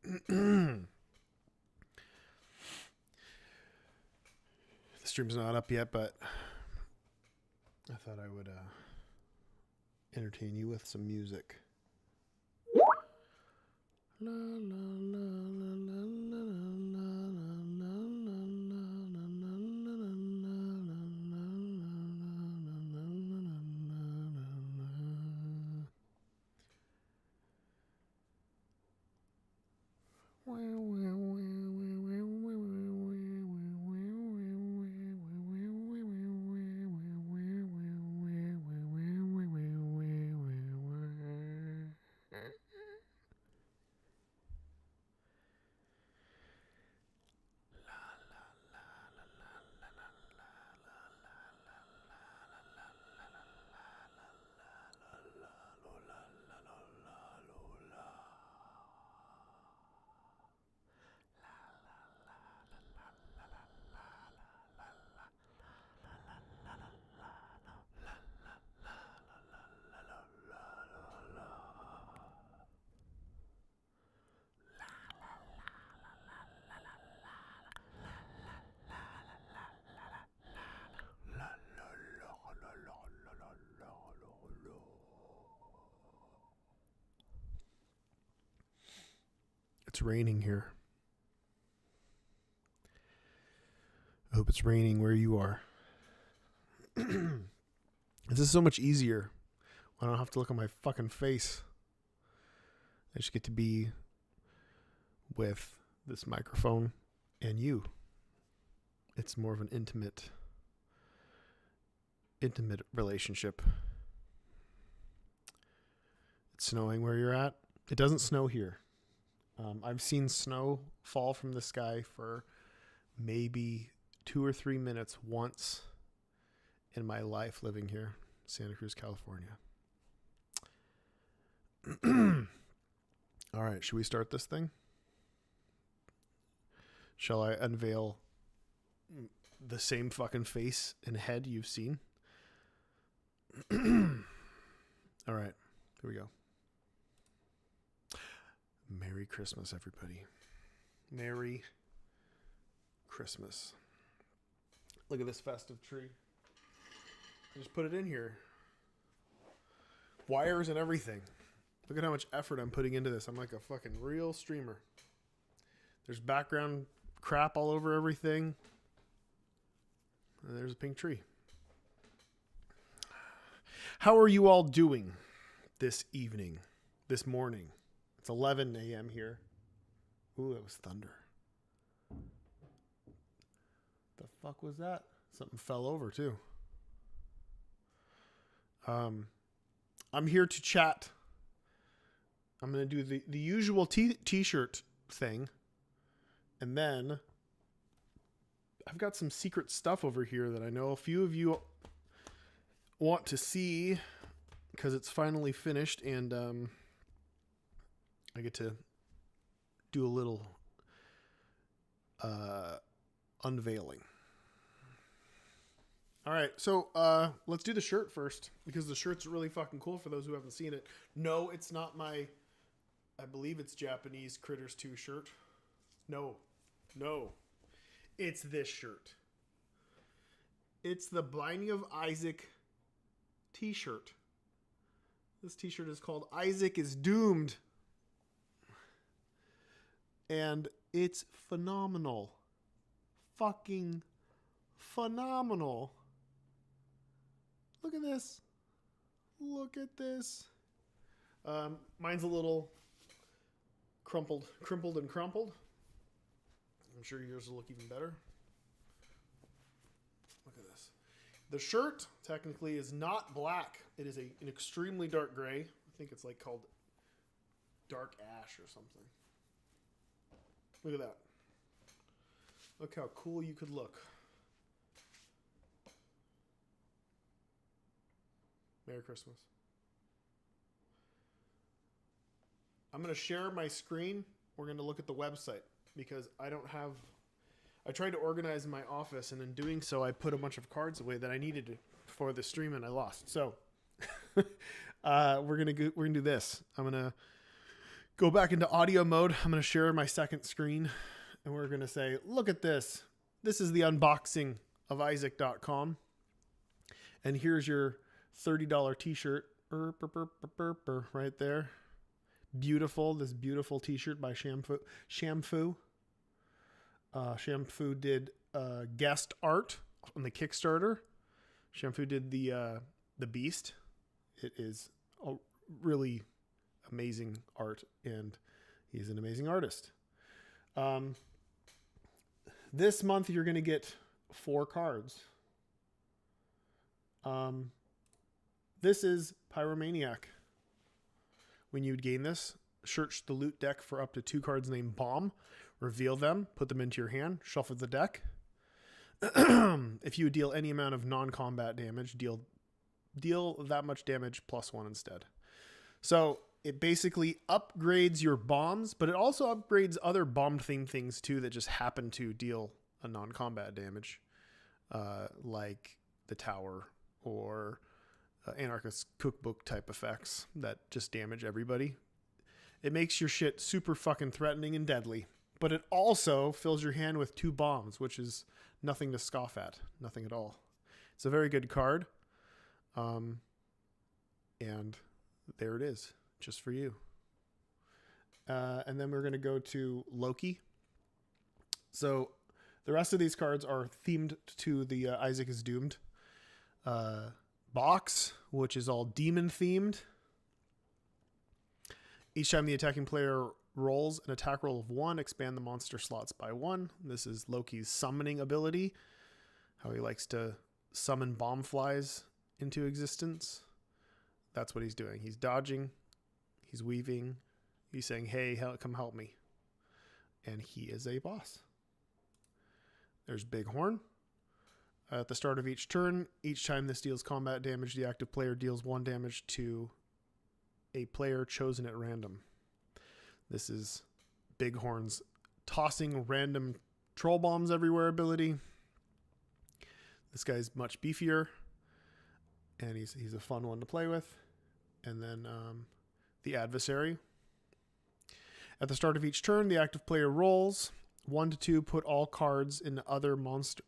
The stream's not up yet, but I thought I would entertain you with some music. La, la, la, la, la, la, la, la, It's raining here. I hope it's raining where you are. This is so much easier. I don't have to look at my fucking face. I just get to be with this microphone and you. It's more of an intimate relationship. It's snowing where you're at. It doesn't snow here. I've seen snow fall from the sky for maybe 2 or 3 minutes once in my life living here, Santa Cruz, California. All right, should we start this thing? Shall I unveil the same fucking face and head you've seen? All right, here we go. Merry Christmas, everybody. Merry Christmas. Look at this festive tree. I just put it in here. Wires and everything. Look at how much effort I'm putting into this. I'm like a fucking real streamer. There's background crap all over everything. And there's a pink tree. How are you all doing this evening, this morning? It's 11 a.m. here. Ooh, that was thunder. The fuck was that? Something fell over too. I'm here to chat. I'm going to do the usual t-shirt thing. And then I've got some secret stuff over here that I know a few of you want to see because it's finally finished, and I get to do a little unveiling. All right, so let's do the shirt first, because the shirt's really fucking cool for those who haven't seen it. No, it's not my, I believe it's Japanese Critters 2 shirt. No. It's this shirt. It's the Binding of Isaac t-shirt. This t-shirt is called Isaac is Doomed. And it's phenomenal. Fucking phenomenal. Look at this. Look at this. Mine's a little crimpled and crumpled. I'm sure yours will look even better. Look at this. The shirt technically is not black. It is an extremely dark gray. I think it's like called dark ash or something. Look at that. Look how cool you could look. Merry Christmas. I'm going to share my screen. We're going to look at the website because I tried to organize my office, and in doing so, I put a bunch of cards away that I needed for the stream and I lost. So we're going to do this. I'm going to go back into audio mode. I'm going to share my second screen and we're going to say, look at this. This is the unboxing of Isaac.com. And here's your $30 t-shirt right there. Beautiful. This beautiful t-shirt by Shampoo. Shampoo did guest art on the Kickstarter. Shampoo did the Beast. It is a really amazing art, and he's an amazing artist. This month you're going to get 4 cards. This is Pyromaniac. When you would gain this, search the loot deck for up to 2 cards named Bomb, reveal them, put them into your hand, shuffle the deck. If you would deal any amount of non-combat damage, deal that much damage plus 1 instead. So it basically upgrades your bombs, but it also upgrades other bomb-themed things too that just happen to deal a non-combat damage, like the tower or Anarchist Cookbook type effects that just damage everybody. It makes your shit super fucking threatening and deadly, but it also fills your hand with 2 bombs, which is nothing to scoff at. Nothing at all. It's a very good card. And there it is, just for you. And then we're going to go to Loki. So the rest of these cards are themed to the Isaac is Doomed box, which is all demon themed. Each time the attacking player rolls an attack roll of 1, expand the monster slots by 1. This is Loki's summoning ability, how he likes to summon bomb flies into existence. That's what he's doing. He's dodging, he's weaving, he's saying, hey, come help me. And he is a boss. There's Bighorn. At the start of each turn, each time this deals combat damage, the active player deals 1 damage to a player chosen at random. This is Bighorn's tossing random troll bombs everywhere ability. This guy's much beefier, and he's a fun one to play with. And then the adversary. At the start of each turn, the active player rolls 1 to 2. Put all cards in other monster.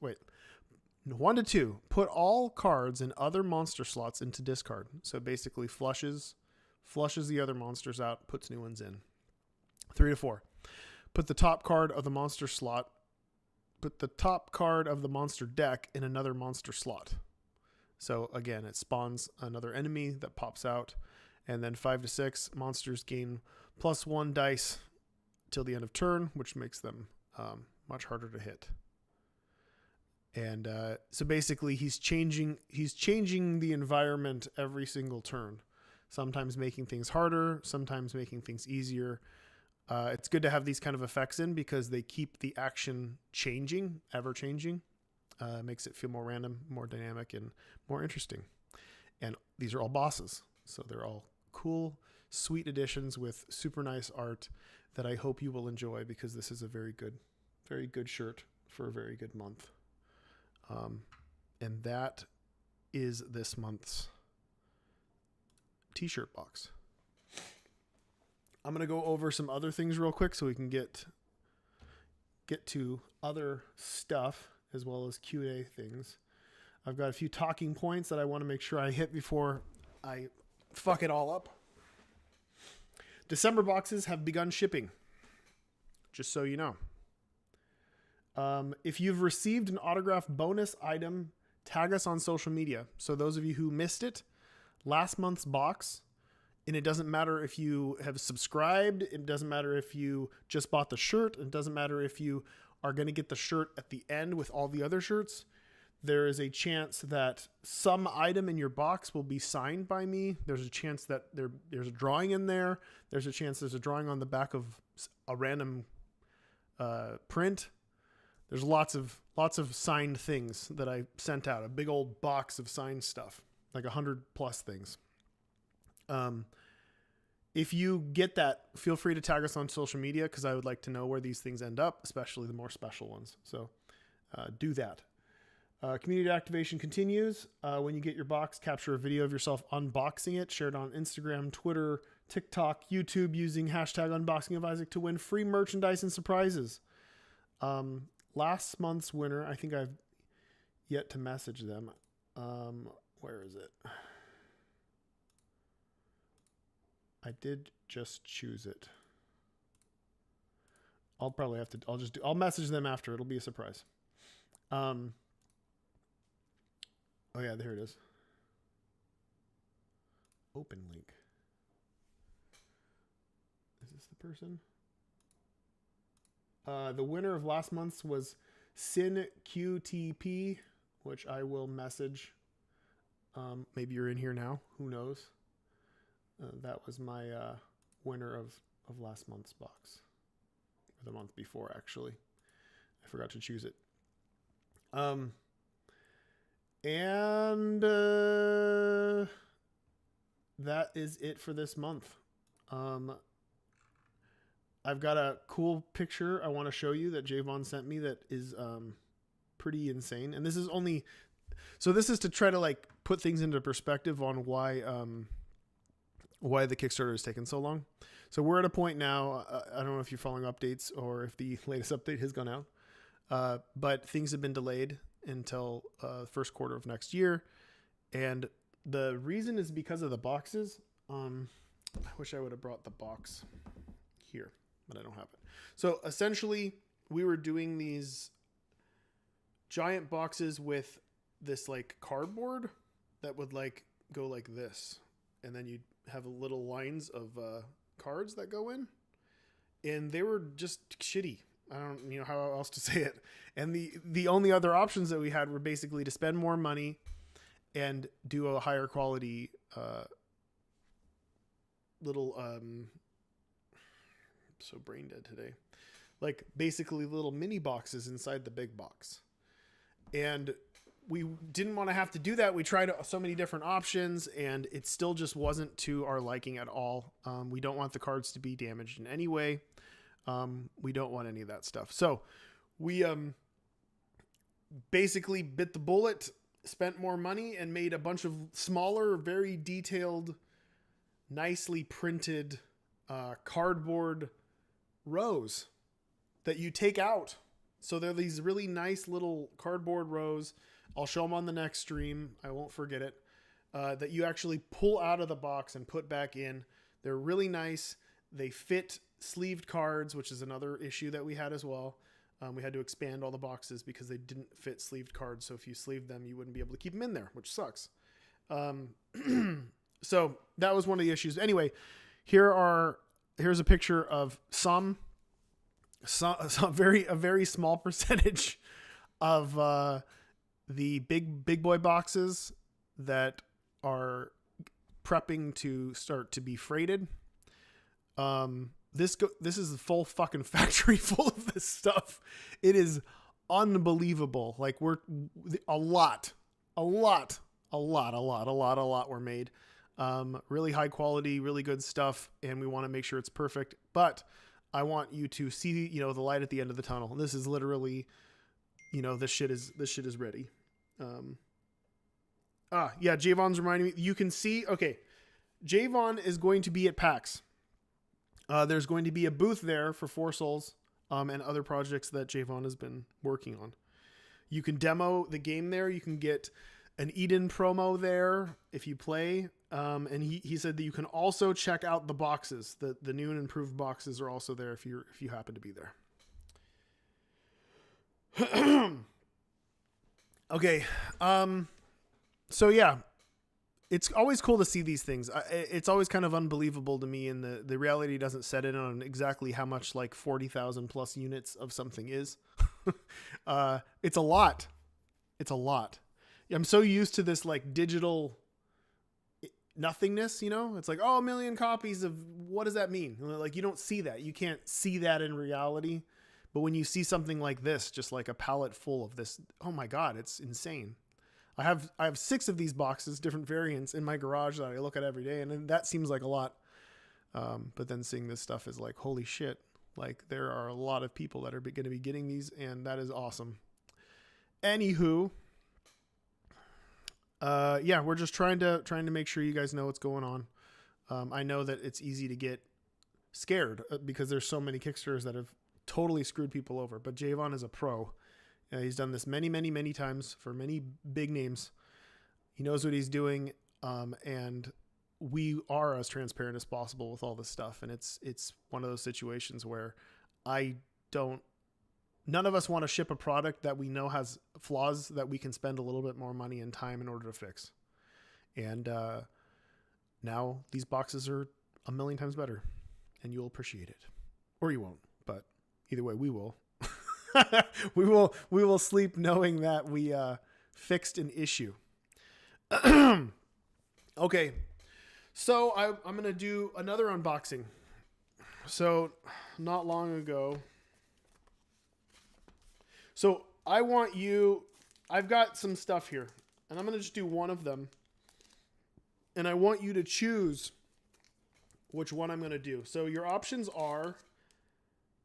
1 to 2. Put all cards in other monster slots into discard. So basically flushes the other monsters out, puts new ones in. 3 to 4. Put the top card of the monster slot. Put the top card of the monster deck in another monster slot. So again, it spawns another enemy that pops out. And then 5 to 6, monsters gain +1 dice till the end of turn, which makes them much harder to hit. And so basically, he's changing the environment every single turn. Sometimes making things harder, sometimes making things easier. It's good to have these kind of effects in because they keep the action changing, ever changing. Makes it feel more random, more dynamic, and more interesting. And these are all bosses, so they're all cool, sweet additions with super nice art that I hope you will enjoy because this is a very good shirt for a very good month. And that is this month's t-shirt box. I'm going to go over some other things real quick so we can get to other stuff as well as Q&A things. I've got a few talking points that I want to make sure I hit before I fuck it all up. December boxes have begun shipping, just so you know. If you've received an autographed bonus item, tag us on social media. So those of you who missed it, last month's box, and it doesn't matter if you have subscribed, it doesn't matter if you just bought the shirt, it doesn't matter if you are going to get the shirt at the end with all the other shirts, there is a chance that some item in your box will be signed by me. There's a chance that there's a drawing in there. There's a chance there's a drawing on the back of a random print. There's lots of signed things that I sent out. A big old box of signed stuff, like 100+ things. If you get that, feel free to tag us on social media because I would like to know where these things end up, especially the more special ones. So do that. Community activation continues. When you get your box, capture a video of yourself unboxing it, share it on Instagram, Twitter, TikTok, YouTube using hashtag unboxing of Isaac to win free merchandise and surprises. Last month's winner, I think I've yet to message them. Where is it? I did just choose it. I'll probably have to, I'll message them after. It'll be a surprise. Oh yeah, there it is. Open link. Is this the person? The winner of last month's was SinQTP, which I will message. Maybe you're in here now. Who knows? That was my winner of last month's box. Or the month before, actually. I forgot to choose it. That is it for this month. I've got a cool picture I want to show you that Javon sent me that is pretty insane. And this is only... So this is to try to like put things into perspective on why the Kickstarter has taken so long. So we're at a point now, I don't know if you're following updates or if the latest update has gone out, but things have been delayed until first quarter of next year. And the reason is because of the boxes. I wish I would have brought the box here, but I don't have it. So essentially we were doing these giant boxes with this like cardboard that would like go like this. And then you'd have little lines of cards that go in, and they were just shitty. I don't know how else to say it. And the only other options that we had were basically to spend more money and do a higher quality little so brain dead today, like basically little mini boxes inside the big box. And we didn't want to have to do that. We tried so many different options, and it still just wasn't to our liking at all. We don't want the cards to be damaged in any way. We don't want any of that stuff. So we basically bit the bullet, spent more money, and made a bunch of smaller, very detailed, nicely printed cardboard rows that you take out. So they're these really nice little cardboard rows. I'll show them on the next stream. I won't forget it. That you actually pull out of the box and put back in. They're really nice. They fit sleeved cards, which is another issue that we had as well. We had to expand all the boxes because they didn't fit sleeved cards. So if you sleeved them, you wouldn't be able to keep them in there, which sucks. So that was one of the issues. Anyway, here's a picture of a very small percentage of the big boy boxes that are prepping to start to be freighted. This is a full fucking factory full of this stuff. It is unbelievable. Like a lot were made. Really high quality, really good stuff. And we want to make sure it's perfect, but I want you to see, the light at the end of the tunnel. This is literally, this shit is ready. Yeah, Javon's reminding me. You can see, okay, Javon is going to be at PAX. There's going to be a booth there for Four Souls, and other projects that Javon has been working on. You can demo the game there. You can get an Eden promo there if you play. And he said that you can also check out the boxes. The new and improved boxes are also there if you happen to be there. Okay. So yeah, it's always cool to see these things. It's always kind of unbelievable to me, and the reality doesn't set in on exactly how much like 40,000 plus units of something is. It's a lot. It's a lot. I'm so used to this like digital nothingness, it's like, oh, 1 million copies of, what does that mean? Like, you don't see that. You can't see that in reality. But when you see something like this, just like a pallet full of this, oh my God, it's insane. I have 6 of these boxes, different variants in my garage that I look at every day. And that seems like a lot. But then seeing this stuff is like, holy shit. Like, there are a lot of people that are going to be getting these, and that is awesome. Anywho, yeah, we're just trying to make sure you guys know what's going on. I know that it's easy to get scared because there's so many Kickstarters that have totally screwed people over. But Javon is a pro. He's done this many, many, many times for many big names. He knows what he's doing, and we are as transparent as possible with all this stuff. And it's one of those situations where none of us want to ship a product that we know has flaws that we can spend a little bit more money and time in order to fix. And now these boxes are a million times better, and you'll appreciate it. Or you won't, but either way, we will. we will sleep knowing that we fixed an issue. Okay, so I'm going to do another unboxing. So not long ago. So I've got some stuff here, and I'm going to just do one of them. And I want you to choose which one I'm going to do. So your options are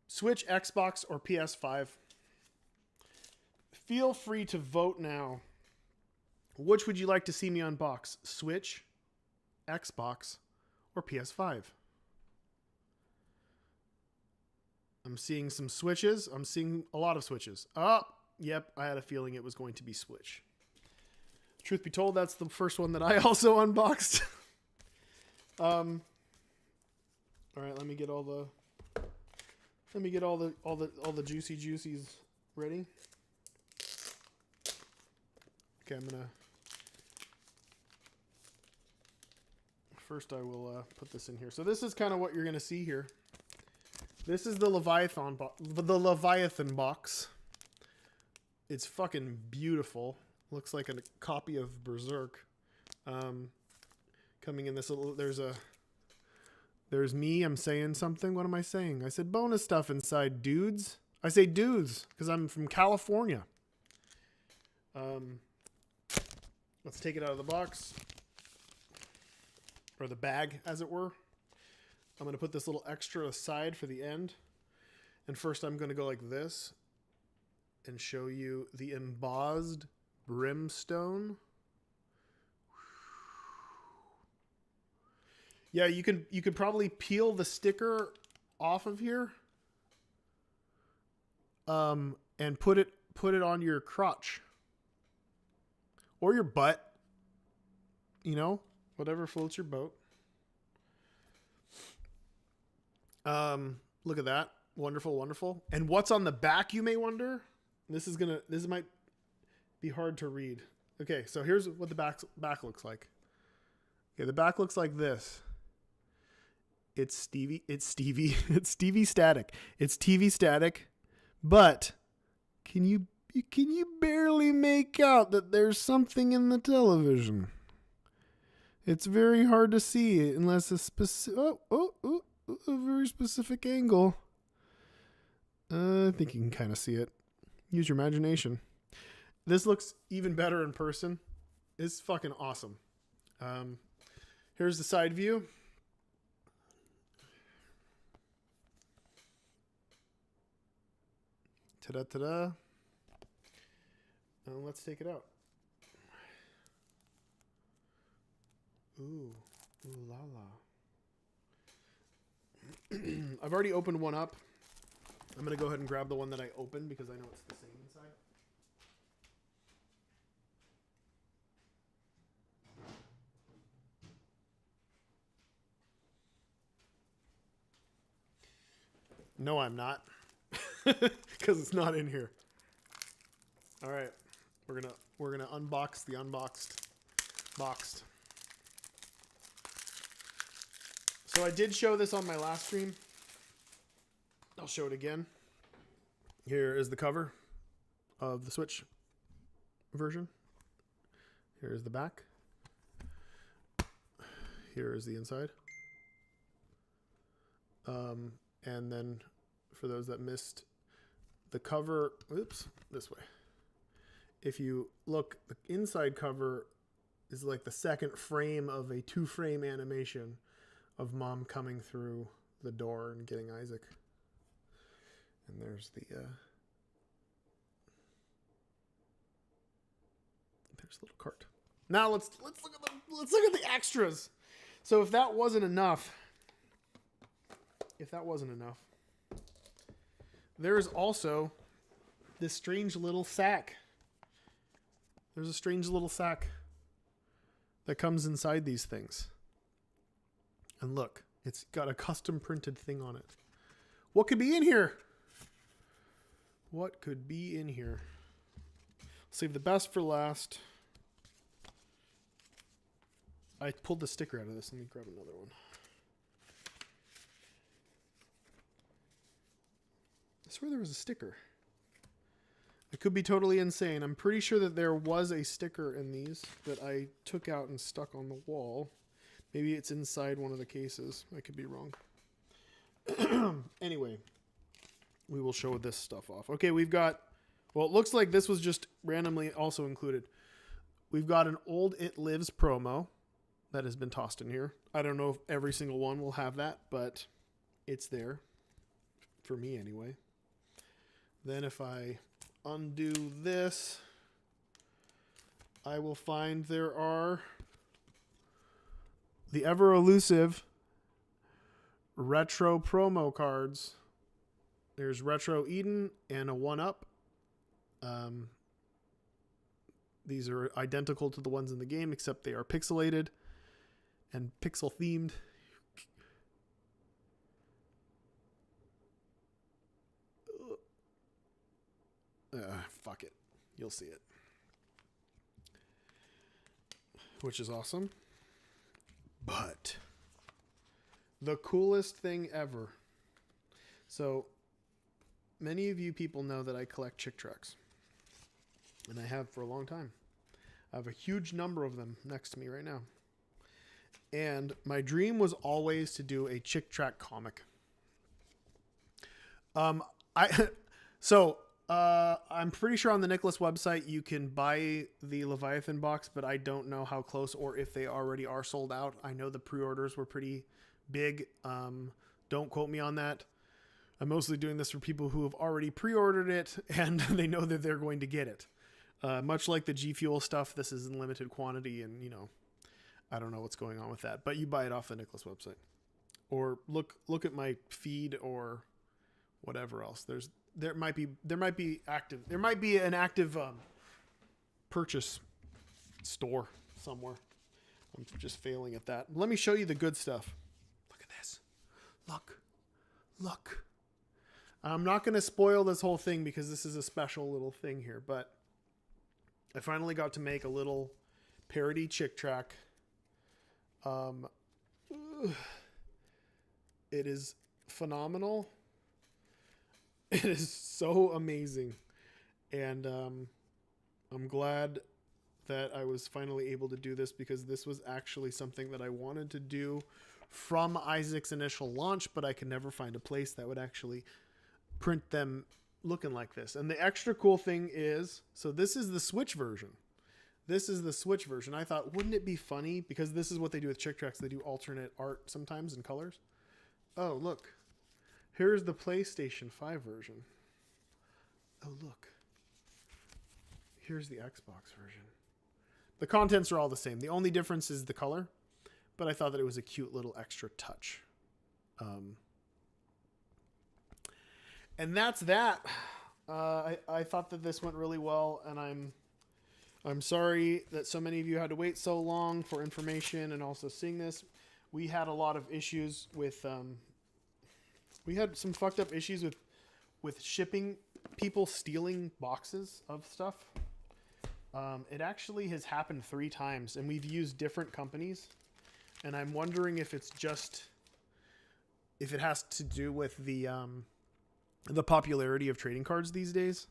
Switch, Xbox, or PS5. Feel free to vote now. Which would you like to see me unbox? Switch, Xbox, or PS5? I'm seeing some Switches. I'm seeing a lot of Switches. Oh, yep. I had a feeling it was going to be Switch. Truth be told, that's the first one that I also unboxed. All right, let me get all the juicy juicies ready. Okay, first I will put this in here. So this is kind of what you're gonna see here. This is the Leviathan box. It's fucking beautiful. Looks like a copy of Berserk. Coming in this little, there's me. I'm saying something. What am I saying? I said bonus stuff inside, dudes. I say dudes because I'm from California. Let's take it out of the box. Or the bag, as it were. I'm going to put this little extra aside for the end. And first I'm going to go like this and show you the embossed brimstone. Yeah, you could probably peel the sticker off of here, and put it on your crotch or your butt. You know, whatever floats your boat. Look at that, wonderful, wonderful. And what's on the back, you may wonder? This might be hard to read. Okay, so here's what the back looks like. Okay, the back looks like this. It's Stevie static. It's TV static, but can you barely make out that there's something in the television? It's very hard to see unless a very specific angle. I think you can kind of see it. Use your imagination. This looks even better in person. It's fucking awesome. Here's the side view. Ta-da, ta-da. Let's take it out. Ooh, ooh la la. I've already opened one up. I'm going to go ahead and grab the one that I opened because I know it's the same inside. No, I'm not. Because it's not in here. All right. We're gonna unbox the unboxed boxed. So I did show this on my last stream. I'll show it again. Here is the cover of the Switch version. Here is the back. Here is the inside. And then for those that missed the cover, oops, this way. If you look, the inside cover is like the second frame of a 2-frame animation of Mom coming through the door and getting Isaac. And there's the there's a little cart. Now let's look at the extras. So if that wasn't enough, there's also this strange little sack. There's a strange little sack that comes inside these things. And look, it's got a custom printed thing on it. What could be in here? What could be in here? Save the best for last. I pulled the sticker out of this. Let me grab another one. I swear there was a sticker. I could be totally insane. I'm pretty sure that there was a sticker in these that I took out and stuck on the wall. Maybe it's inside one of the cases. I could be wrong. Anyway, we will show this stuff off. Okay, we've got... Well, it looks like this was just randomly also included. We've got an old It Lives promo that has been tossed in here. I don't know if every single one will have that, but it's there. For me, anyway. Then if I undo this, I will find there are the ever elusive retro promo cards. There's Retro Eden and a 1-Up. These are identical to the ones in the game, except they are pixelated and pixel themed. Fuck it. You'll see it. Which is awesome. But the coolest thing ever. So many of you people know that I collect Chick tracks. And I have for a long time. I have a huge number of them next to me right now. And my dream was always to do a Chick track comic. I'm pretty sure on the Nicholas website you can buy the Leviathan box, but I don't know how close or if they already are sold out. I know the pre-orders were pretty big. Don't quote me on that. I'm mostly doing this for people who have already pre-ordered it and they know that they're going to get it. Much like the G Fuel stuff, this is in limited quantity, and I don't know what's going on with that. But you buy it off the Nicholas website, or look at my feed or whatever else. There might be an active purchase store somewhere. I'm just failing at that. Let me show you the good stuff. Look at this. Look. I'm not going to spoil this whole thing because this is a special little thing here, but I finally got to make a little parody Chick track. It is phenomenal. It is so amazing. And I'm glad that I was finally able to do this, because this was actually something that I wanted to do from Isaac's initial launch, but I could never find a place that would actually print them looking like this. And the extra cool thing is, so this is the Switch version. I thought, wouldn't it be funny? Because this is what they do with Chick tracks. They do alternate art sometimes in colors. Oh, look. Here's the PlayStation 5 version. Oh, look. Here's the Xbox version. The contents are all the same. The only difference is the color. But I thought that it was a cute little extra touch. And that's that. I thought that this went really well, and I'm sorry that so many of you had to wait so long for information and also seeing this. We had a lot of issues with... we had some fucked up issues with shipping, people stealing boxes of stuff. It actually has happened 3 times, and we've used different companies. And I'm wondering if it has to do with the popularity of trading cards these days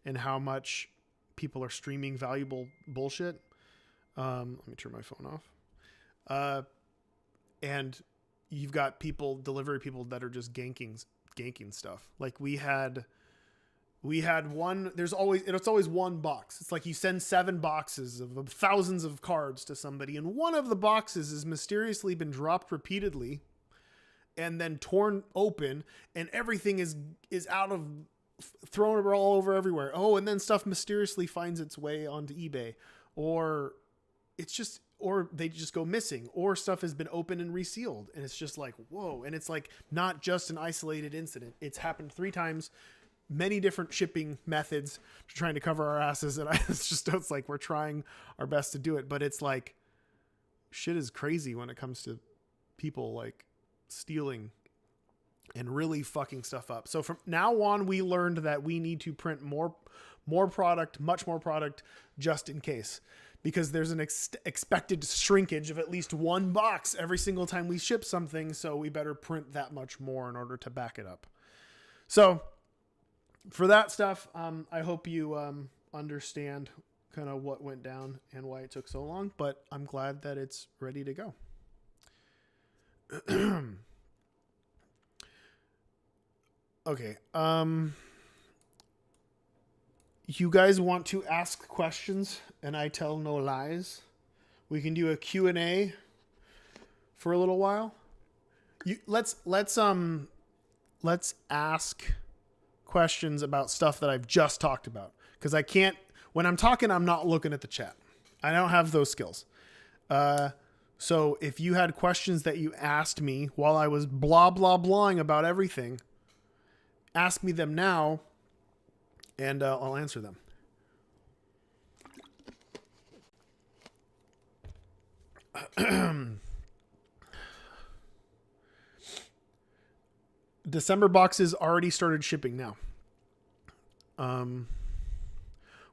and how much people are streaming valuable bullshit. Let me turn my phone off. And you've got delivery people that are just ganking stuff. Like we had one, it's always one box. It's like you send 7 boxes of thousands of cards to somebody, and one of the boxes has mysteriously been dropped repeatedly and then torn open, and everything is thrown all over everywhere. Oh, and then stuff mysteriously finds its way onto eBay, or or they just go missing, or stuff has been opened and resealed. And it's just like, whoa. And it's like not just an isolated incident. It's happened 3 times, many different shipping methods, trying to cover our asses. And it's like, we're trying our best to do it, but it's like, shit is crazy when it comes to people like stealing and really fucking stuff up. So from now on, we learned that we need to print more product, much more product, just in case, because there's an expected shrinkage of at least 1 box every single time we ship something. So we better print that much more in order to back it up. So for that stuff, I hope you understand kind of what went down and why it took so long, but I'm glad that it's ready to go. Okay. You guys want to ask questions and I tell no lies? We can do a Q&A for a little while. Let's ask questions about stuff that I've just talked about, because I can't, when I'm talking, I'm not looking at the chat. I don't have those skills. So if you had questions that you asked me while I was blah, blah, blahing about everything, ask me them now and I'll answer them. December boxes already started shipping now.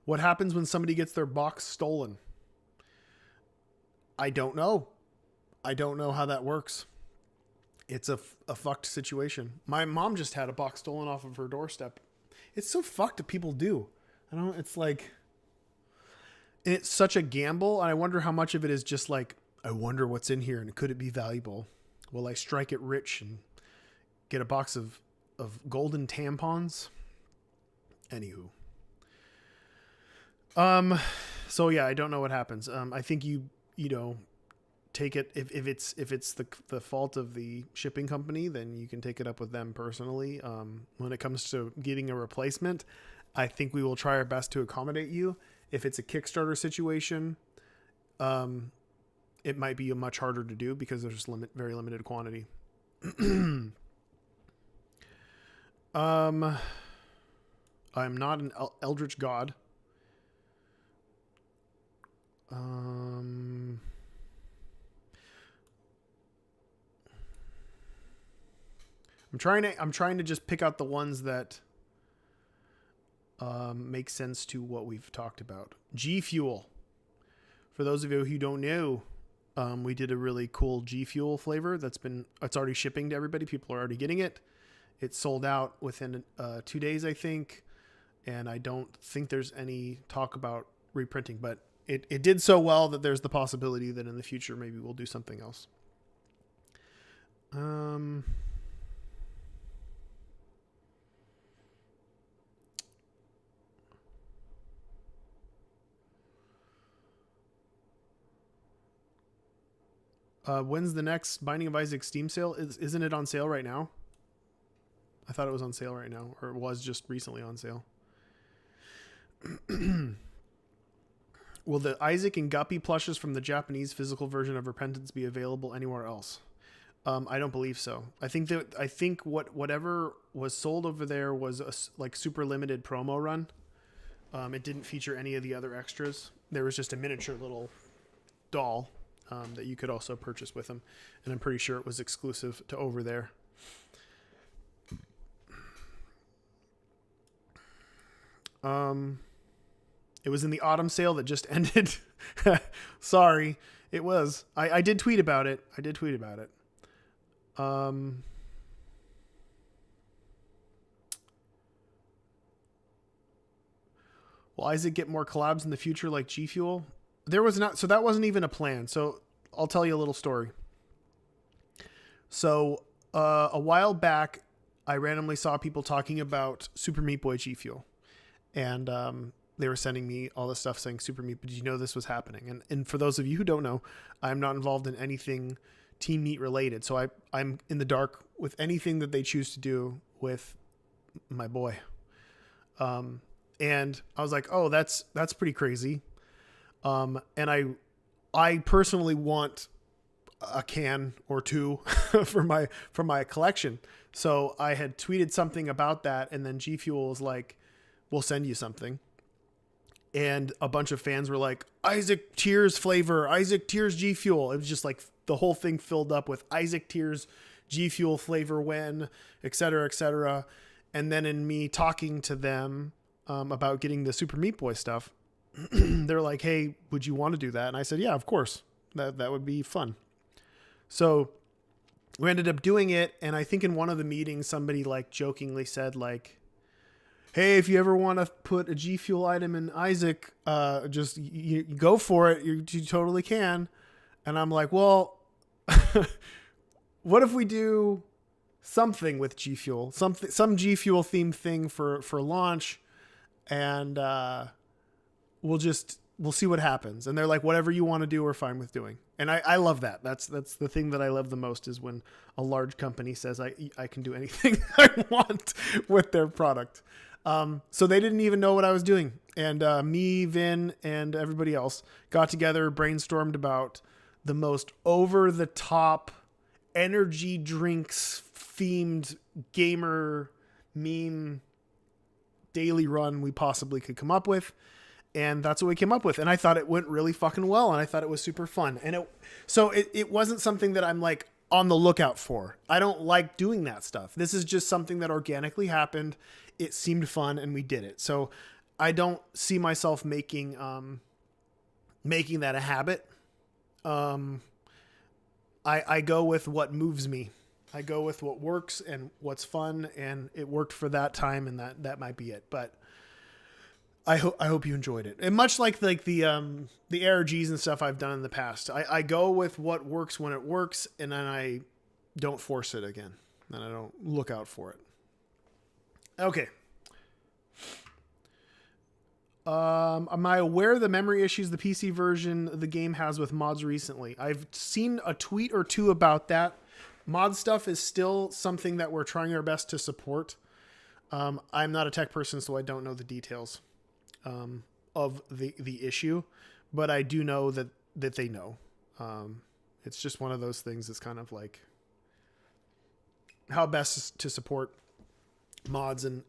What happens when somebody gets their box stolen? I don't know. I don't know how that works. It's a fucked situation. My mom just had a box stolen off of her doorstep. It's so fucked that people do. It's like, and it's such a gamble. And I wonder how much of it is just like, I wonder what's in here and could it be valuable? Will I strike it rich and get a box of golden tampons? Anywho. So yeah, I don't know what happens. I think you take it if it's the fault of the shipping company, then you can take it up with them personally. When it comes to getting a replacement, I think we will try our best to accommodate you. If it's a Kickstarter situation, it might be much harder to do because there's very limited quantity. I'm not an eldritch god. I'm trying to just pick out the ones that make sense to what we've talked about. G Fuel. For those of you who don't know, we did a really cool G Fuel flavor it's already shipping to everybody. People are already getting it. It sold out within 2 days, I think. And I don't think there's any talk about reprinting, but it did so well that there's the possibility that in the future, maybe we'll do something else. When's the next Binding of Isaac Steam sale? Isn't it on sale right now? I thought it was on sale right now, or it was just recently on sale. Will the Isaac and Guppy plushes from the Japanese physical version of Repentance be available anywhere else? I don't believe so. I think whatever was sold over there was a like super limited promo run. It didn't feature any of the other extras. There was just a miniature little doll that you could also purchase with them, and I'm pretty sure it was exclusive to over there. It was in the autumn sale that just ended. Sorry, it was. I did tweet about it. Will Isaac get more collabs in the future like G Fuel? There was not, so that wasn't even a plan. So I'll tell you a little story. So a while back, I randomly saw people talking about Super Meat Boy G Fuel. And they were sending me all this stuff saying Super Meat, but did you know this was happening? And for those of you who don't know, I'm not involved in anything Team Meat related. So I'm in the dark with anything that they choose to do with my boy. And I was like, oh, that's pretty crazy. And I personally want a can or two for my collection. So I had tweeted something about that, and then G Fuel was like, "We'll send you something." And a bunch of fans were like, "Isaac Tears flavor, Isaac Tears G Fuel." It was just like the whole thing filled up with Isaac Tears G Fuel flavor when, et cetera, et cetera. And then in me talking to them about getting the Super Meat Boy stuff, they're like, "Hey, would you want to do that?" And I said, "Yeah, of course. That would be fun." So we ended up doing it. And I think in one of the meetings, somebody like jokingly said like, "Hey, if you ever want to put a G Fuel item in Isaac, just you go for it. You totally can." And I'm like, well, what if we do something with G Fuel, some G Fuel themed thing for launch, and we'll see what happens. And they're like, whatever you want to do, we're fine with doing. And I love that. That's the thing that I love the most is when a large company says I can do anything I want with their product. So they didn't even know what I was doing. And me, Vin, and everybody else got together, brainstormed about the most over-the-top energy drinks themed gamer meme daily run we possibly could come up with. And that's what we came up with. And I thought it went really fucking well. And I thought it was super fun. And it wasn't something that I'm like on the lookout for. I don't like doing that stuff. This is just something that organically happened. It seemed fun and we did it. So I don't see myself making that a habit. I go with what moves me. I go with what works and what's fun, and it worked for that time, and that might be it. But I hope you enjoyed it. And much like the ARGs and stuff I've done in the past, I go with what works when it works, and then I don't force it again. And I don't look out for it. Okay. Am I aware of the memory issues the PC version of the game has with mods recently? I've seen a tweet or two about that. Mod stuff is still something that we're trying our best to support. I'm not a tech person, so I don't know the details of the issue, but I do know that they know. It's just one of those things that's kind of like how best to support mods and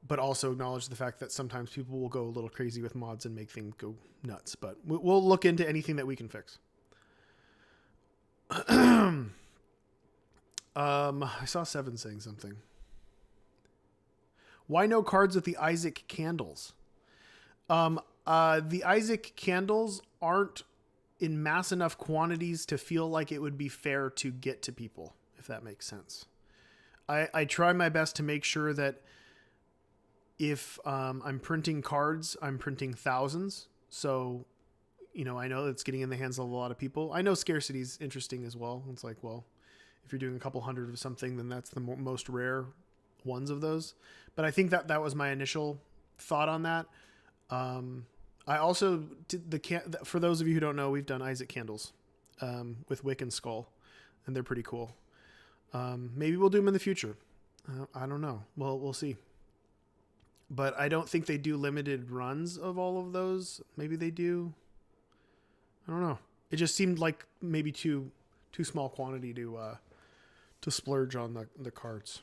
but also acknowledge the fact that sometimes people will go a little crazy with mods and make things go nuts. But we'll look into anything that we can fix. I saw Seven saying something. Why no cards with the Isaac candles? The Isaac candles aren't in mass enough quantities to feel like it would be fair to get to people, if that makes sense. I try my best to make sure that if I'm printing cards, I'm printing thousands. So, I know it's getting in the hands of a lot of people. I know scarcity is interesting as well. It's like, well, if you're doing a couple hundred of something, then that's the most rare ones of those. But I think that was my initial thought on that. I also did for those of you who don't know, we've done Isaac candles with Wick and Skull, and they're pretty cool. Maybe we'll do them in the future. I don't know. Well, we'll see. But I don't think they do limited runs of all of those. Maybe they do. I don't know. It just seemed like maybe too small quantity to splurge on the cards.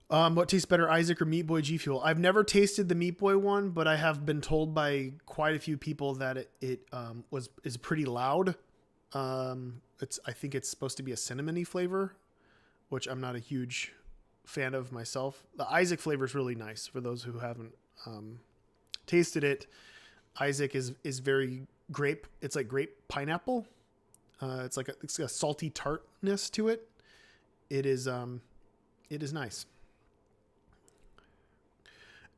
What tastes better, Isaac or Meat Boy G Fuel? I've never tasted the Meat Boy one, but I have been told by quite a few people that it is pretty loud. I think it's supposed to be a cinnamony flavor, which I'm not a huge fan of myself. The Isaac flavor is really nice for those who haven't tasted it. Isaac is very grape. It's like grape pineapple. It's a salty tartness to it. It is nice.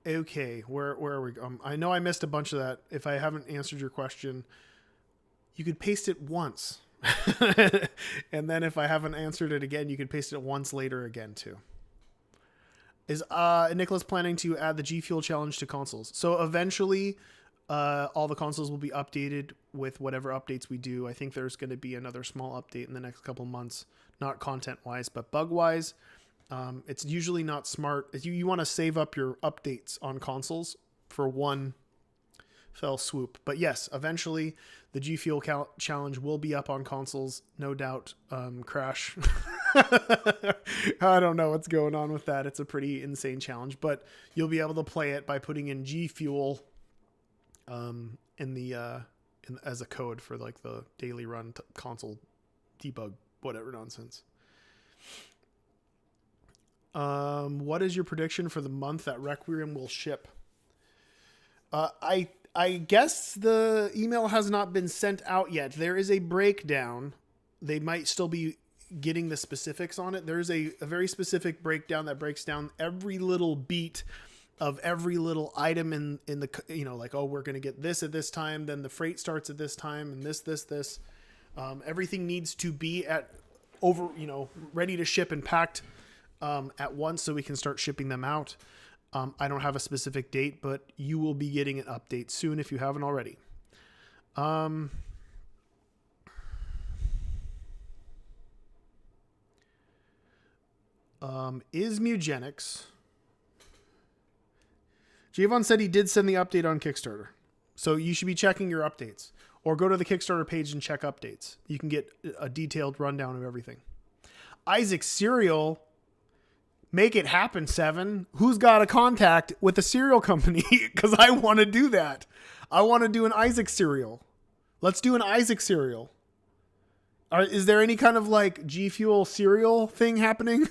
Okay, where are we? I know I missed a bunch of that. If I haven't answered your question, you could paste it once. And then if I haven't answered it again, you could paste it once later again too. Is Nicholas planning to add the G Fuel challenge to consoles? So eventually all the consoles will be updated with whatever updates we do. I think there's going to be another small update in the next couple months, not content wise, but bug wise. It's usually not smart. You want to save up your updates on consoles for one fell swoop. But yes, eventually the G Fuel challenge will be up on consoles, no doubt. Crash. I don't know what's going on with that. It's a pretty insane challenge, but you'll be able to play it by putting in G Fuel as a code for like the daily run console debug, whatever nonsense. What is your prediction for the month that Requiem will ship? I guess the email has not been sent out yet. There is a breakdown. They might still be getting the specifics on it. There's a very specific breakdown that breaks down every little beat of every little item in the, like, oh, we're going to get this at this time. Then the freight starts at this time and this. Everything needs to be ready to ship and packed at once so we can start shipping them out. I don't have a specific date, but you will be getting an update soon if you haven't already. Is Mugenics... Javon said he did send the update on Kickstarter. So you should be checking your updates. Or go to the Kickstarter page and check updates. You can get a detailed rundown of everything. Isaac cereal... Make it happen, Seven. Who's got a contact with a cereal company? Because I want to do that. I want to do an Isaac cereal. Let's do an Isaac cereal. Is there any kind of like G Fuel cereal thing happening?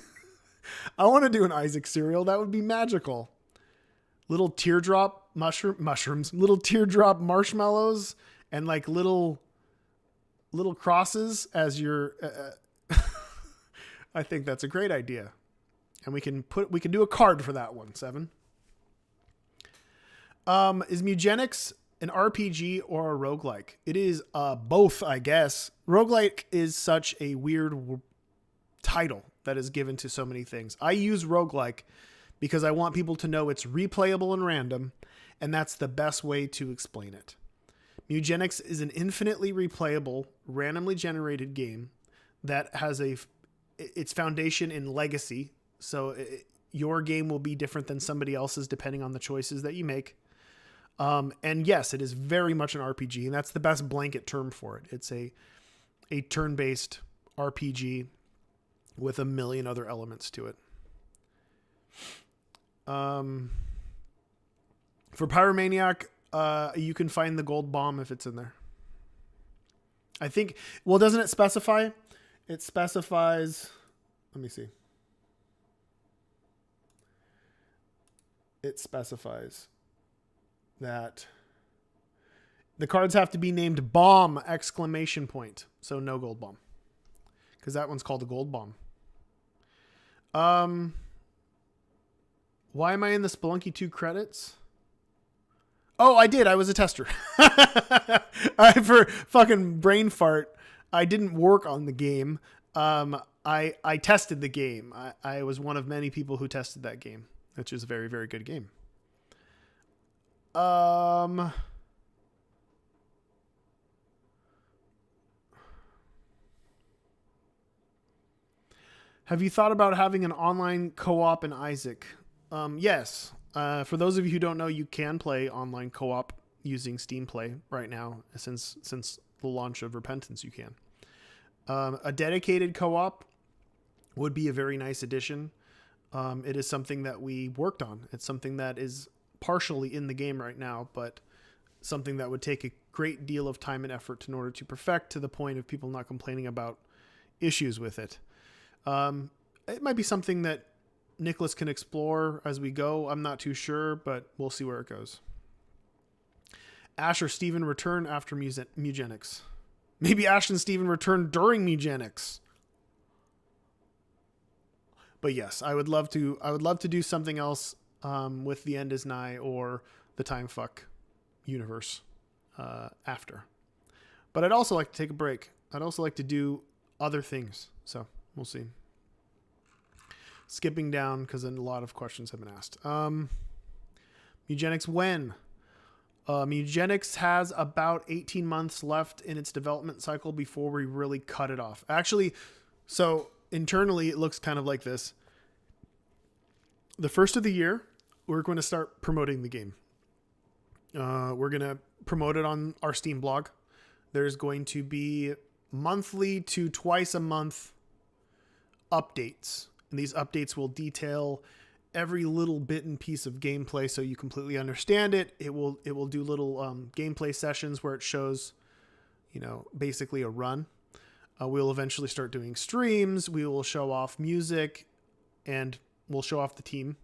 I want to do an Isaac cereal. That would be magical. Little teardrop mushrooms, little teardrop marshmallows, and like little crosses as your. I think that's a great idea. And we can do a card for that one, Seven. Is Mugenics an RPG or a roguelike? It is both, I guess. Roguelike is such a weird title that is given to so many things. I use roguelike because I want people to know it's replayable and random, and that's the best way to explain it. Mugenics is an infinitely replayable, randomly generated game that has its foundation in legacy. So your game will be different than somebody else's depending on the choices that you make. And yes, it is very much an RPG, and that's the best blanket term for it. It's a turn-based RPG with a million other elements to it. For Pyromaniac, you can find the gold bomb if it's in there. I think, well, doesn't it specify? It specifies, let me see. It specifies that the cards have to be named bomb ! So no gold bomb. Because that one's called a gold bomb. Why am I in the Spelunky 2 credits? Oh, I did. I was a tester. For fucking brain fart, I didn't work on the game. I tested the game. I was one of many people who tested that game, which is a very, very good game. Have you thought about having an online co-op in Isaac? Yes. For those of you who don't know, you can play online co-op using Steam Play right now. Since the launch of Repentance, you can. A dedicated co-op would be a very nice addition. It is something that we worked on. It's something that is partially in the game right now, but something that would take a great deal of time and effort in order to perfect to the point of people not complaining about issues with it. It might be something that Nicholas can explore as we go. I'm not too sure, but we'll see where it goes. Ash or Steven return after Mugenics. Maybe Ash and Steven return during Mugenics. But yes, I would love to do something else with The End Is Nigh or the Time Fuck universe after. But I'd also like to take a break. I'd also like to do other things. So we'll see. Skipping down because a lot of questions have been asked. Mugenics when? Mugenics has about 18 months left in its development cycle before we really cut it off. Actually, so internally it looks kind of like this. The first of the year, we're going to start promoting the game. We're going to promote it on our Steam blog. There's going to be monthly to twice a month updates. And these updates will detail every little bit and piece of gameplay so you completely understand it. It will do little gameplay sessions where it shows, basically a run. We'll eventually start doing streams. We will show off music and we'll show off the team.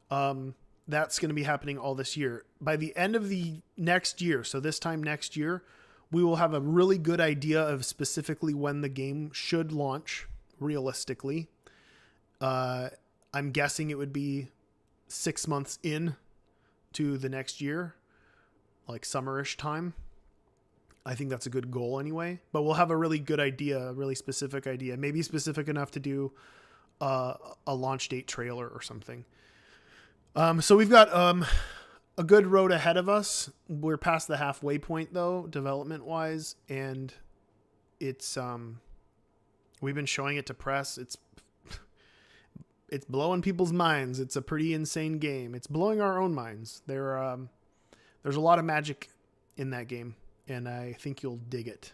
That's going to be happening all this year. By the end of the next year, so this time next year, we will have a really good idea of specifically when the game should launch, realistically. I'm guessing it would be 6 months in to the next year, like summerish time. I think that's a good goal anyway. But we'll have a really good idea, a really specific idea, maybe specific enough to do a launch date trailer or something. So we've got a good road ahead of us. We're past the halfway point though, development wise, and it's we've been showing it to press. It's blowing people's minds. It's a pretty insane game. It's blowing our own minds. There's a lot of magic in that game, and I think you'll dig it.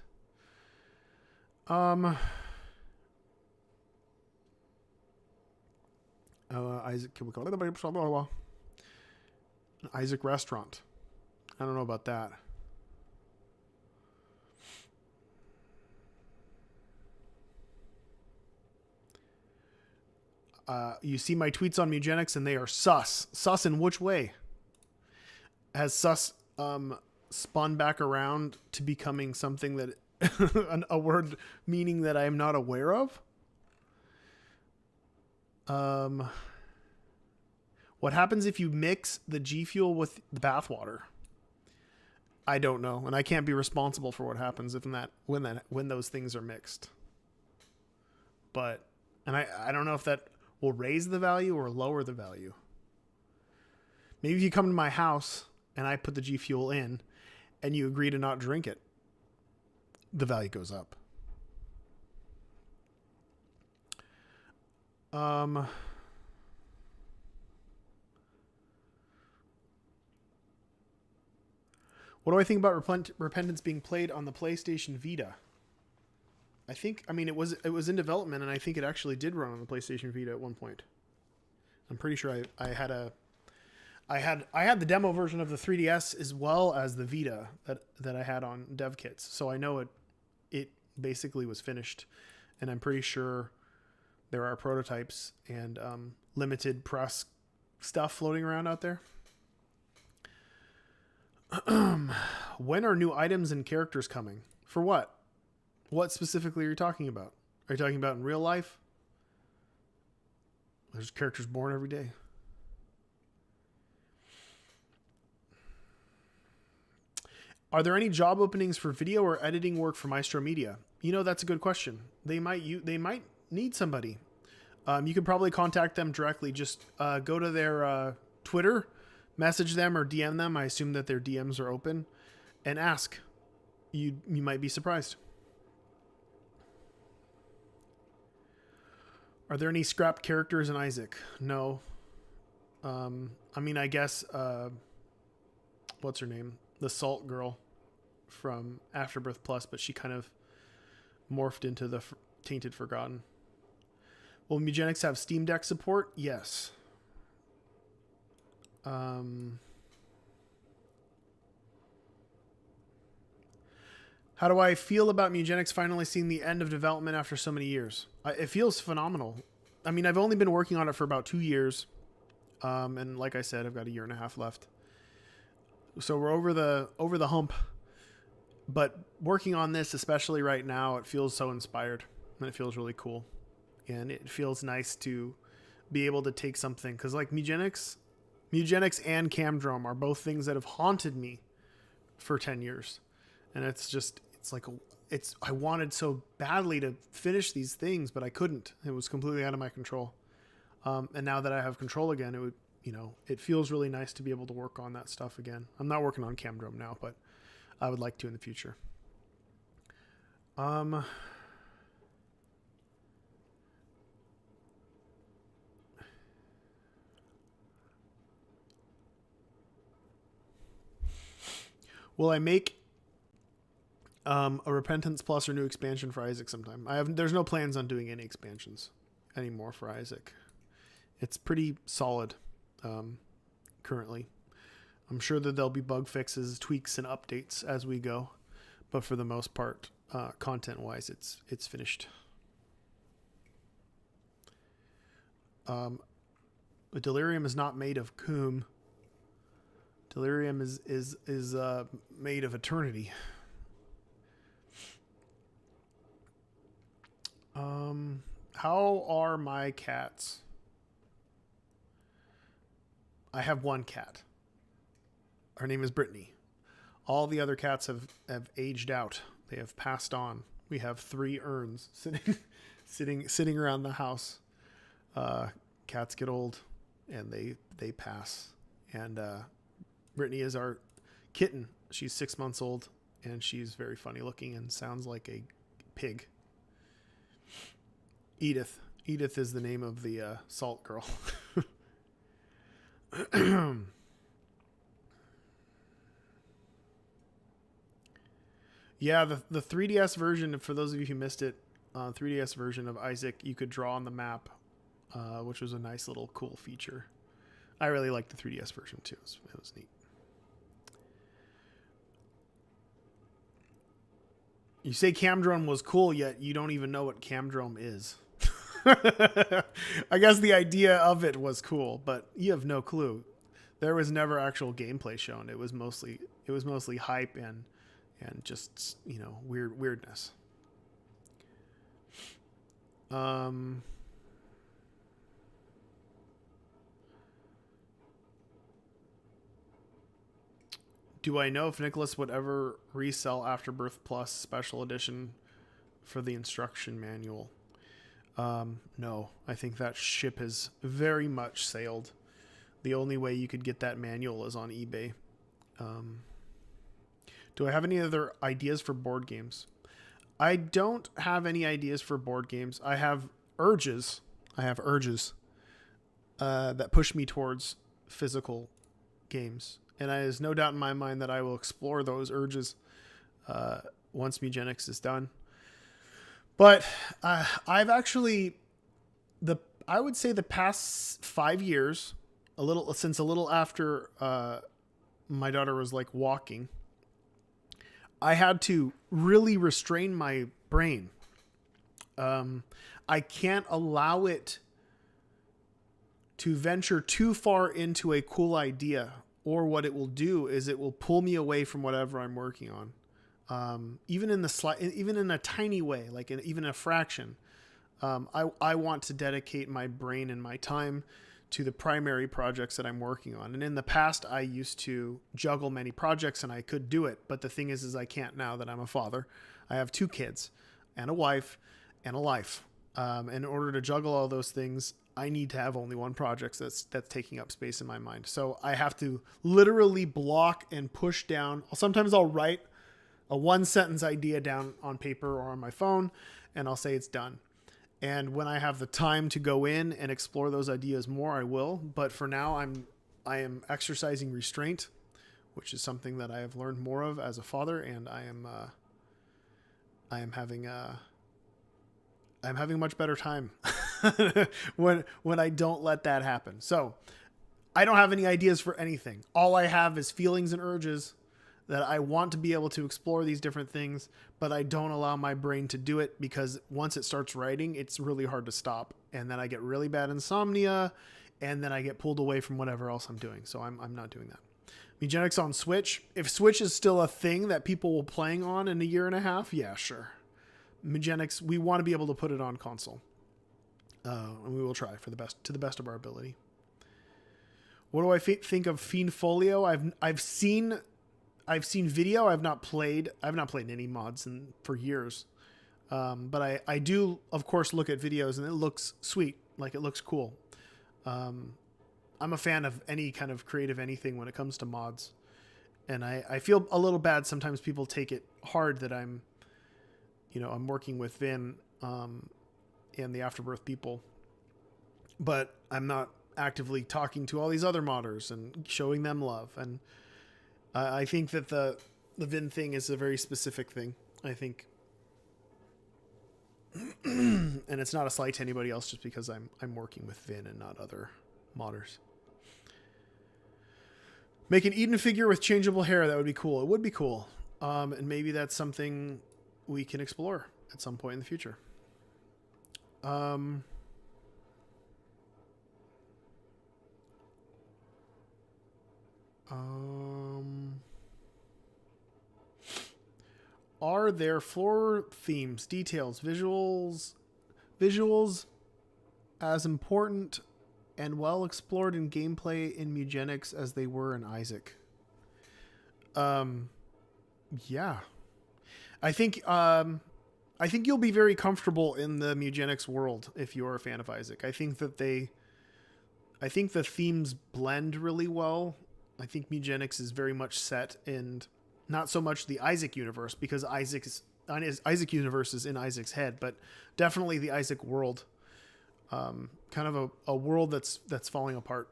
Isaac, Isaac restaurant. I don't know about that. You see my tweets on Mugenics and they are sus. Sus in which way? Has sus spun back around to becoming something that a word meaning that I am not aware of? What happens if you mix the G Fuel with the bathwater? I don't know, and I can't be responsible for what happens when those things are mixed. But I don't know if that will raise the value or lower the value. Maybe if you come to my house and I put the G Fuel in and you agree to not drink it, the value goes up. What do I think about Repentance being played on the PlayStation Vita? It was in development, and I think it actually did run on the PlayStation Vita at one point. I'm pretty sure I had the demo version of the 3DS as well as the Vita that I had on dev kits. So I know it basically was finished, and I'm pretty sure there are prototypes and limited press stuff floating around out there. When are new items and characters coming? For what? What specifically are you talking about? Are you talking about in real life? There's characters born every day. Are there any job openings for video or editing work for Maestro Media? That's a good question. They might need somebody. You could probably contact them directly. Just go to their Twitter, message them or DM them. I assume that their DMs are open, and ask. You might be surprised. Are there any scrapped characters in Isaac? No. I guess what's her name? The Salt girl from Afterbirth Plus, but she kind of morphed into the Tainted Forgotten. Will Mugenics have Steam Deck support? Yes. How do I feel about Mugenics finally seeing the end of development after so many years? It feels phenomenal. I've only been working on it for about 2 years. And like I said, I've got 1.5 years left. So we're over the hump. But working on this, especially right now, it feels so inspired. And it feels really cool. And it feels nice to be able to take something. Because like Mugenics and Camdrome are both things that have haunted me for 10 years. And I wanted so badly to finish these things, but I couldn't. It was completely out of my control. And now that I have control again, it feels really nice to be able to work on that stuff again. I'm not working on Camdrome now, but I would like to in the future. Will I make a Repentance Plus or new expansion for Isaac sometime? There's no plans on doing any expansions anymore for Isaac. It's pretty solid currently. I'm sure that there'll be bug fixes, tweaks, and updates as we go, but for the most part, content-wise, it's finished. But Delirium is not made of Coom. Delirium is made of eternity. How are my cats? I have one cat. Her name is Brittany. All the other cats have aged out. They have passed on. We have 3 urns sitting around the house. Cats get old and they pass. And Brittany is our kitten. She's 6 months old and she's very funny looking and sounds like a pig. Edith is the name of the salt girl. Yeah, the 3DS version, for those of you who missed it, 3DS version of Isaac, you could draw on the map, which was a nice little cool feature. I really liked the 3DS version too. It was neat. You say Camdrome was cool, yet you don't even know what Camdrome is. I guess the idea of it was cool, but you have no clue. There was never actual gameplay shown. It was mostly hype and just, weirdness. Do I know if Nicholas would ever resell Afterbirth Plus Special Edition for the instruction manual? No, I think that ship has very much sailed. The only way you could get that manual is on eBay. Do I have any other ideas for board games? I don't have any ideas for board games. I have urges. That push me towards physical games. And there's no doubt in my mind that I will explore those urges once Mugenics is done. But I've actually, I would say the past 5 years, a little after my daughter was like walking, I had to really restrain my brain. I can't allow it to venture too far into a cool idea, or what it will do is it will pull me away from whatever I'm working on. Even in a tiny way, like even a fraction. I want to dedicate my brain and my time to the primary projects that I'm working on. And in the past, I used to juggle many projects and I could do it. But the thing is I can't now that I'm a father. I have 2 kids and a wife and a life. In order to juggle all those things, I need to have only one project that's taking up space in my mind. So I have to literally block and push down. Sometimes I'll write a 1-sentence idea down on paper or on my phone, and I'll say it's done. And when I have the time to go in and explore those ideas more, I will. But for now, I am exercising restraint, which is something that I have learned more of as a father, and I'm having a much better time when I don't let that happen. So I don't have any ideas for anything. All I have is feelings and urges that I want to be able to explore these different things, but I don't allow my brain to do it because once it starts writing, it's really hard to stop. And then I get really bad insomnia, and then I get pulled away from whatever else I'm doing. So I'm not doing that. Mugenics on Switch. If Switch is still a thing that people will playing on in a year and a half, yeah, sure. Mugenics, we want to be able to put it on console. And we will try to the best of our ability. What do I think of Fiend Folio? I've seen video. I've not played any mods for years. But I do, of course, look at videos and it looks sweet. Like it looks cool. I'm a fan of any kind of creative anything when it comes to mods. And I feel a little bad sometimes people take it hard that I'm working with Vin and the Afterbirth people. But I'm not actively talking to all these other modders and showing them love. And I think that The Vin thing is a very specific thing, I think. And it's not a slight to anybody else just because I'm working with Vin and not other modders. Make an Eden figure with changeable hair. That would be cool. It would be cool. And maybe that's something we can explore at some point in the future. Are there floor themes, details, visuals as important and well explored in gameplay in Mugenics as they were in Isaac? Yeah. I think you'll be very comfortable in the Mugenics world if you're a fan of Isaac. I think the themes blend really well. I think Mugenics is very much set in not so much the Isaac universe, because Isaac universe is in Isaac's head, but definitely the Isaac world. Kind of a world that's falling apart.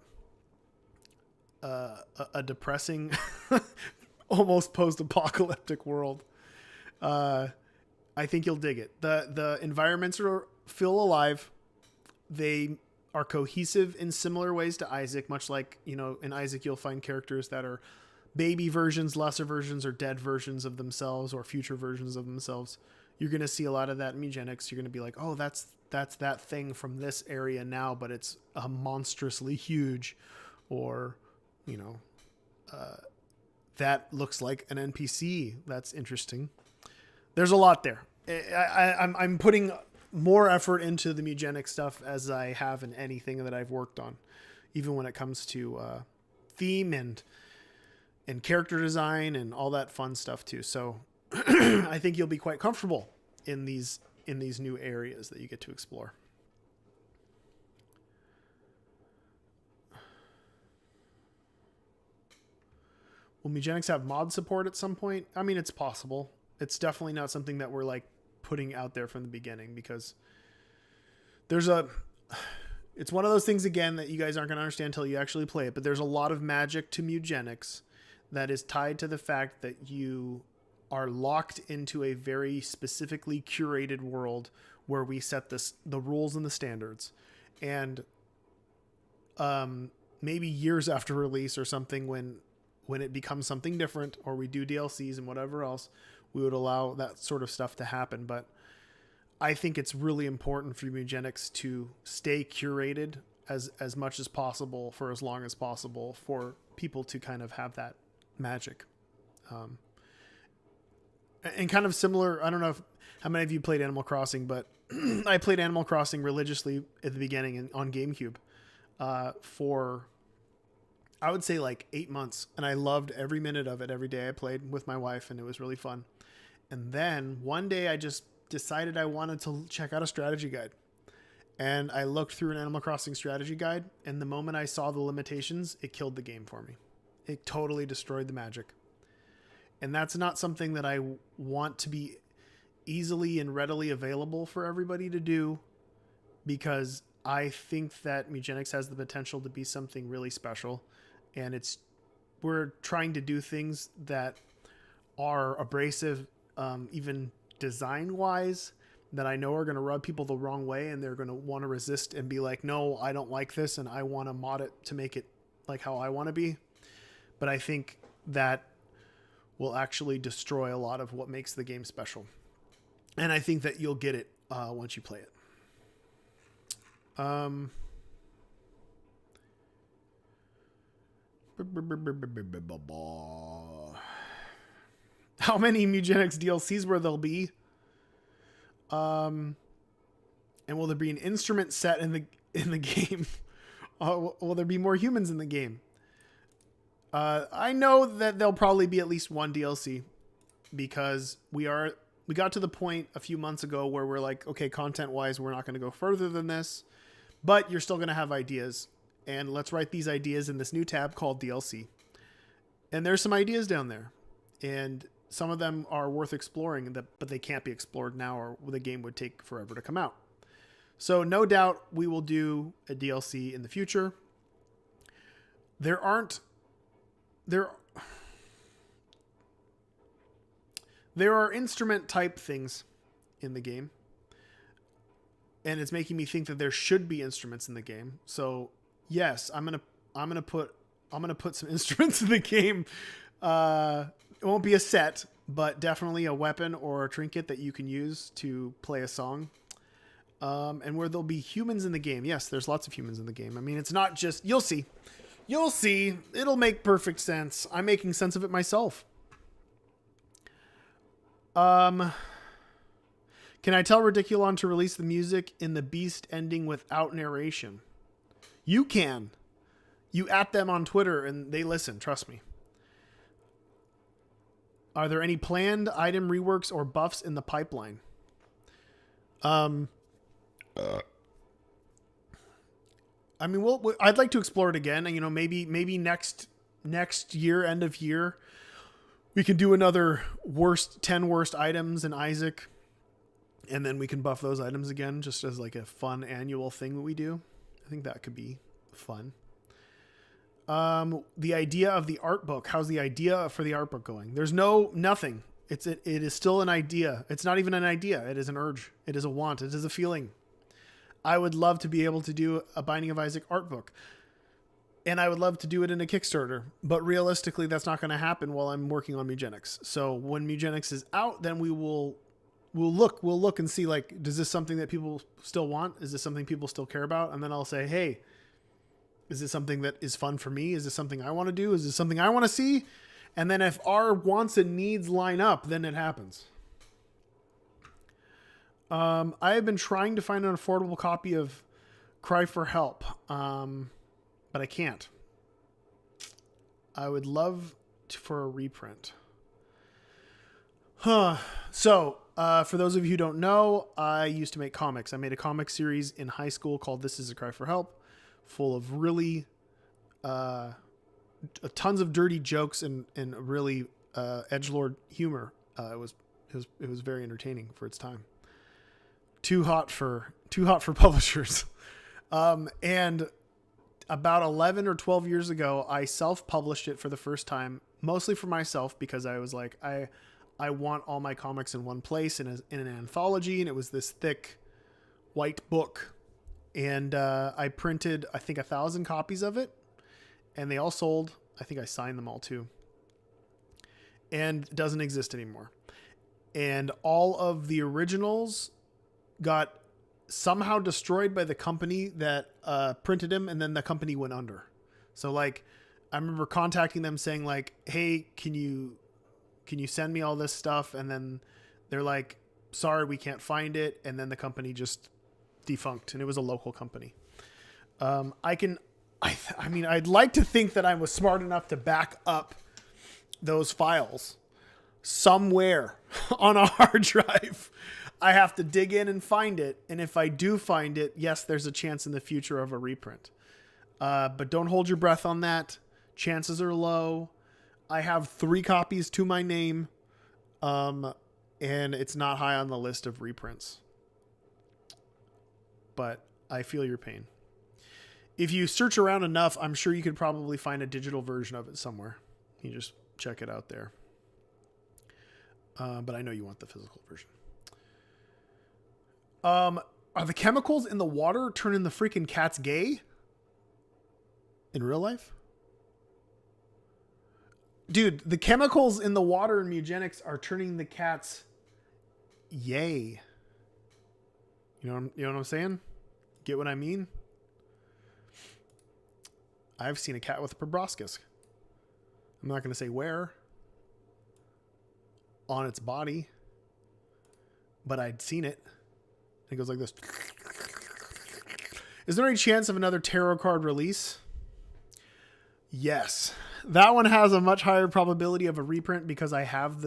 A depressing, almost post-apocalyptic world. I think you'll dig it. The environments feel alive. They are cohesive in similar ways to Isaac, much like, in Isaac you'll find characters that are baby versions, lesser versions, or dead versions of themselves, or future versions of themselves. You're going to see a lot of that in Mugenics. You're going to be like, oh, that's that thing from this area now, but it's monstrously huge, or, that looks like an NPC. That's interesting. There's a lot there. I'm putting more effort into the Mugenics stuff as I have in anything that I've worked on, even when it comes to theme and character design and all that fun stuff too. So I think you'll be quite comfortable in these new areas that you get to explore. Will Mugenics have mod support at some point? I mean, it's possible. It's definitely not something that we're like putting out there from the beginning, because it's one of those things, again, that you guys aren't going to understand until you actually play it, but there's a lot of magic to Mugenics that is tied to the fact that you are locked into a very specifically curated world where we set the rules and the standards. And maybe years after release or something, when it becomes something different, or we do DLCs and whatever else, we would allow that sort of stuff to happen. But I think it's really important for Mugenics to stay curated as much as possible for as long as possible, for people to kind of have that magic. And kind of similar, I don't know how many of you played Animal Crossing, but I played Animal Crossing religiously at the beginning on GameCube for, I would say, like 8 months. And I loved every minute of it. Every day I played with my wife, and it was really fun. And then one day I just decided I wanted to check out a strategy guide. And I looked through an Animal Crossing strategy guide, and the moment I saw the limitations, it killed the game for me. It totally destroyed the magic. And that's not something that I want to be easily and readily available for everybody to do, because I think that Mugenics has the potential to be something really special. And we're trying to do things that are abrasive, even design-wise, that I know are going to rub people the wrong way, and they're going to want to resist and be like, no, I don't like this, and I want to mod it to make it like how I want to be. But I think that will actually destroy a lot of what makes the game special. And I think that you'll get it once you play it. How many Mugenics DLCs will there be? And will there be an instrument set in the game? Will there be more humans in the game? I know that there'll probably be at least one DLC, because we got to the point a few months ago where we're like, okay, content wise, we're not going to go further than this, but you're still going to have ideas, and let's write these ideas in this new tab called DLC. And there's some ideas down there, and some of them are worth exploring, but they can't be explored now, or the game would take forever to come out. So no doubt we will do a DLC in the future. There are instrument type things in the game, and it's making me think that there should be instruments in the game. So yes, I'm gonna put some instruments in the game. It won't be a set, but definitely a weapon or a trinket that you can use to play a song. And where there'll be humans in the game. Yes, there's lots of humans in the game. I mean, it's not just, you'll see. It'll make perfect sense. I'm making sense of it myself. Can I tell Ridiculon to release the music in the Beast ending without narration? You can. You at them on Twitter and they listen. Trust me. Are there any planned item reworks or buffs in the pipeline? I mean, I'd like to explore it again. And, you know, maybe next year, end of year, we can do another 10 worst items in Isaac. And then we can buff those items again, just as like a fun annual thing that we do. I think that could be fun. The idea of the art book. How's the idea for the art book going? There's nothing. It is still an idea. It's not even an idea. It is an urge. It is a want. It is a feeling. I would love to be able to do a Binding of Isaac art book. And I would love to do it in a Kickstarter. But realistically, that's not going to happen while I'm working on Mugenics. So when Mugenics is out, then we'll look and see, like, does this something that people still want? Is this something people still care about? And then I'll say, hey, is this something that is fun for me? Is this something I want to do? Is this something I want to see? And then if our wants and needs line up, then it happens. I have been trying to find an affordable copy of Cry for Help, but I can't. I would love for a reprint. So, for those of you who don't know, I used to make comics. I made a comic series in high school called This Is a Cry for Help, full of really tons of dirty jokes and really edgelord humor. It was very entertaining for its time. Too hot for publishers. And about 11 or 12 years ago, I self-published it for the first time, mostly for myself, because I was like, I want all my comics in one place in an anthology. And it was this thick white book. And I printed, I think, 1,000 copies of it. And they all sold. I think I signed them all too. And it doesn't exist anymore. And all of the originals got somehow destroyed by the company that printed them, and then the company went under. So, like, I remember contacting them saying, like, hey, can you send me all this stuff? And then they're like, sorry, we can't find it. And then the company just defunct, and it was a local company. I mean, I'd like to think that I was smart enough to back up those files somewhere on a hard drive. I have to dig in and find it. And if I do find it, yes, there's a chance in the future of a reprint. But don't hold your breath on that. Chances are low. I have 3 copies to my name. And it's not high on the list of reprints. But I feel your pain. If you search around enough, I'm sure you could probably find a digital version of it somewhere. You just check it out there. But I know you want the physical version. Are the chemicals in the water turning the freaking cats gay? In real life? Dude, the chemicals in the water in Mugenics are turning the cats yay. You know what I'm saying? Get what I mean? I've seen a cat with a proboscis. I'm not going to say where on its body, but I'd seen it. It goes like this. Is there any chance of another tarot card release? Yes. That one has a much higher probability of a reprint because I have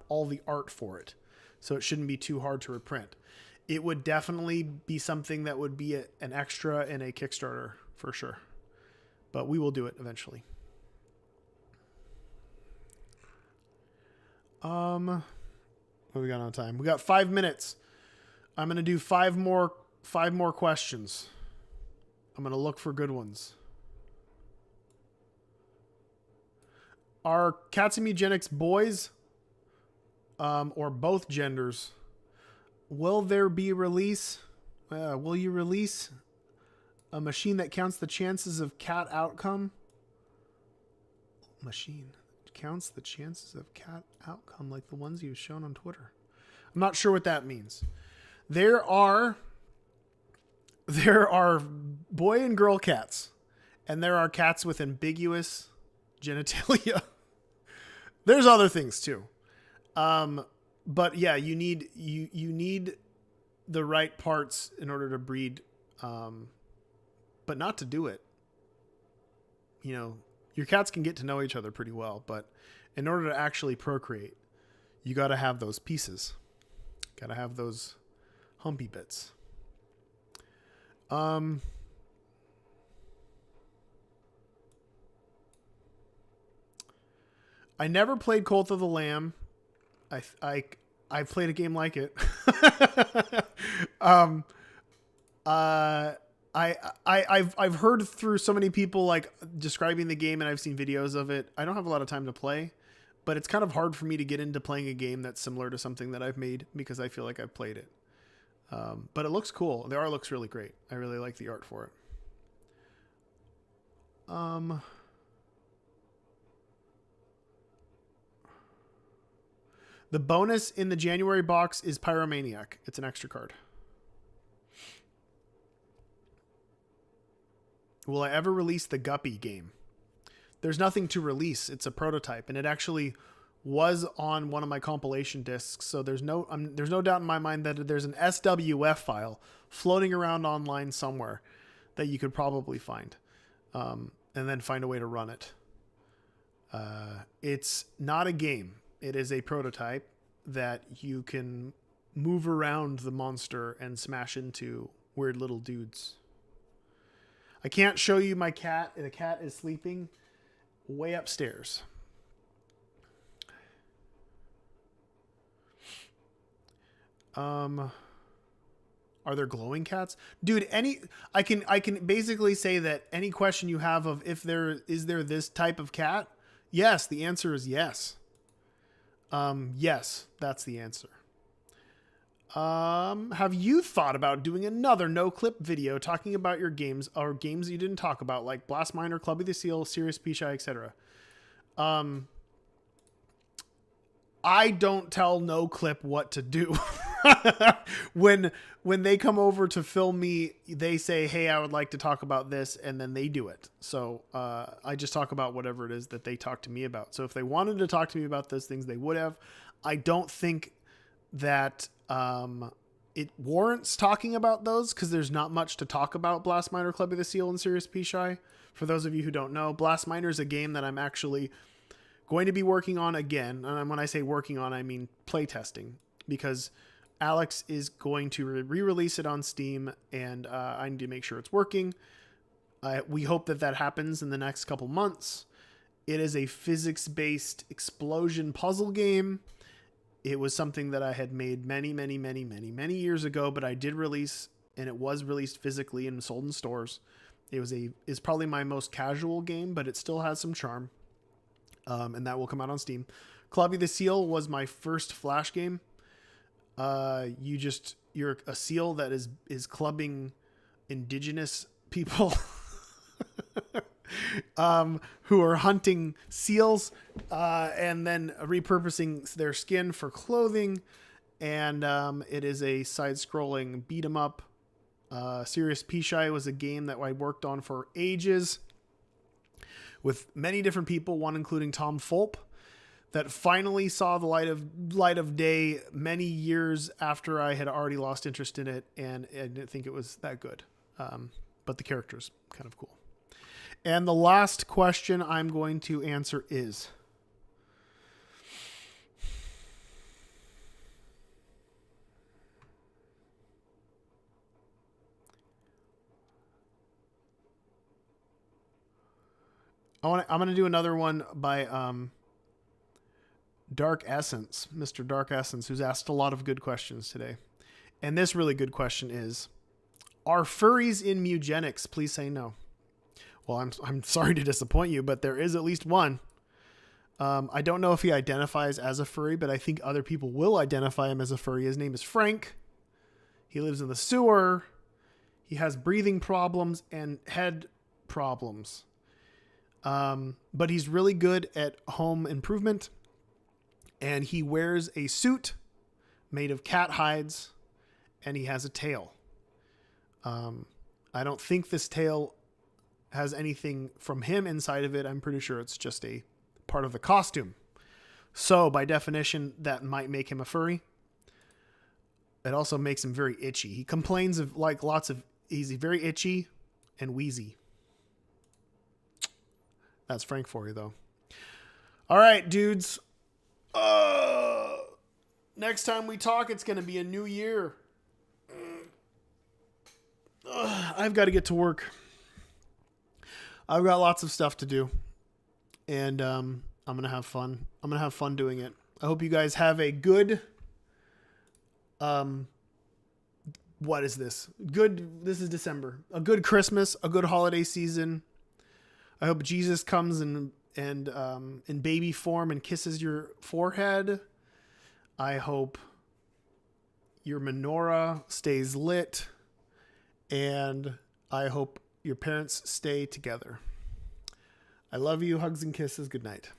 all the art for it. So it shouldn't be too hard to reprint. It would definitely be something that would be an extra in a Kickstarter for sure. But we will do it eventually. What do we got on time? We got 5 minutes. I'm going to do 5 more questions. I'm going to look for good ones. Are cats and Mugenics boys or both genders? Will there be release? Will you release a machine that counts the chances of cat outcome? Machine counts the chances of cat outcome like the ones you've shown on Twitter. I'm not sure what that means. There are boy and girl cats, and there are cats with ambiguous genitalia. There's other things too. But yeah, you need the right parts in order to breed, but not to do it. You know, your cats can get to know each other pretty well, but in order to actually procreate, you got to have those pieces. Got to have those humpy bits. I never played Cult of the Lamb. I played a game like it. I've heard through so many people like describing the game, and I've seen videos of it. I don't have a lot of time to play, but it's kind of hard for me to get into playing a game that's similar to something that I've made because I feel like I've played it. But it looks cool. The art looks really great. I really like the art for it. The bonus in the January box is Pyromaniac. It's an extra card. Will I ever release the Guppy game? There's nothing to release. It's a prototype, and it actually was on one of my compilation discs. So there's no doubt in my mind that there's an SWF file floating around online somewhere that you could probably find, and then find a way to run it. It's not a game. It is a prototype that you can move around the monster and smash into weird little dudes. I can't show you my cat. The cat is sleeping way upstairs. Are there glowing cats? Dude, I can basically say that any question you have of if there is this type of cat? Yes, the answer is yes. Yes, that's the answer. Have you thought about doing another no-clip video talking about your games or games you didn't talk about, like Blast Miner, Clubby the Seal, Sirius P-Shy, etc.? I don't tell no-clip what to do. When they come over to film me, they say, hey, I would like to talk about this, and then they do it. So I just talk about whatever it is that they talk to me about. So if they wanted to talk to me about those things, they would have. I don't think that it warrants talking about those because there's not much to talk about Blast Miner, Clubby the Seal, and Sirius P-Shy. For those of you who don't know, Blast Miner is a game that I'm actually going to be working on again. And when I say working on, I mean playtesting, because Alex is going to re-release it on Steam, and I need to make sure it's working. We hope that happens in the next couple months. It is a physics-based explosion puzzle game. It was something that I had made many, many, many, many, many years ago, but I did release, and it was released physically and sold in stores. It's probably my most casual game, but it still has some charm. And that will come out on Steam. Clubby the Seal was my first Flash game. You're a seal that is clubbing indigenous people who are hunting seals and then repurposing their skin for clothing. And it is a side-scrolling beat-em-up. Sirius P-Shy was a game that I worked on for ages with many different people, one including Tom Fulp, that finally saw the light of day many years after I had already lost interest in it, and I didn't think it was that good. But the character's kind of cool. And the last question I'm going to answer is, I'm going to do another one by Dark Essence, Mr. Dark Essence, who's asked a lot of good questions today. And this really good question is, are furries in Mugenics? Please say no. Well, I'm sorry to disappoint you, but there is at least one. I don't know if he identifies as a furry, but I think other people will identify him as a furry. His name is Frank. He lives in the sewer. He has breathing problems and head problems. But he's really good at home improvement. And he wears a suit made of cat hides. And he has a tail. I don't think this tail has anything from him inside of it. I'm pretty sure it's just a part of the costume. So by definition, that might make him a furry. It also makes him very itchy. He complains of like he's very itchy and wheezy. That's Frank for you though. All right, dudes. Next time we talk, it's going to be a new year. I've got to get to work. I've got lots of stuff to do. And I'm going to have fun. I'm going to have fun doing it. I hope you guys have a good... what is this? This is December. A good Christmas, a good holiday season. I hope Jesus comes in baby form and kisses your forehead. I hope your menorah stays lit. And I hope your parents stay together. I love you. Hugs and kisses. Good night.